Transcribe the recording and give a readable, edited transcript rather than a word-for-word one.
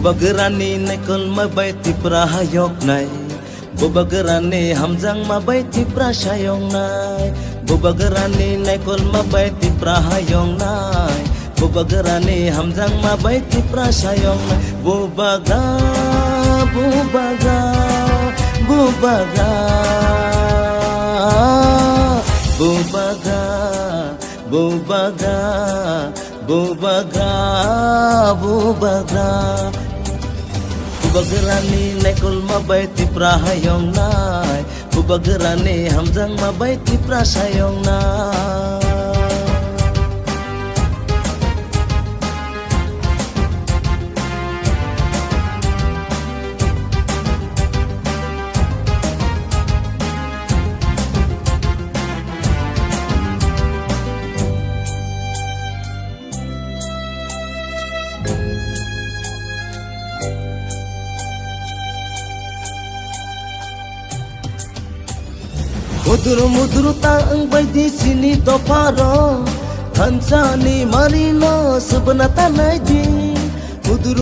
Bubagerani nekol mabay ti prahayok nay, bubagerani hamjang mabay ti prasayong nay, bubagerani nekol mabay ti prahayong nay, bubagerani hamjang mabay ti prasayong nay. Bubaga, bubaga, bubaga, bubaga, bubaga, bubaga, bubaga. Bubagerani nekol mabay ti prahayong nay, bubagerani hamjang mabay ti prasayong nay. Mudur-mudur taang bay di sini to paro, kancani marino sebenata naji. Mudur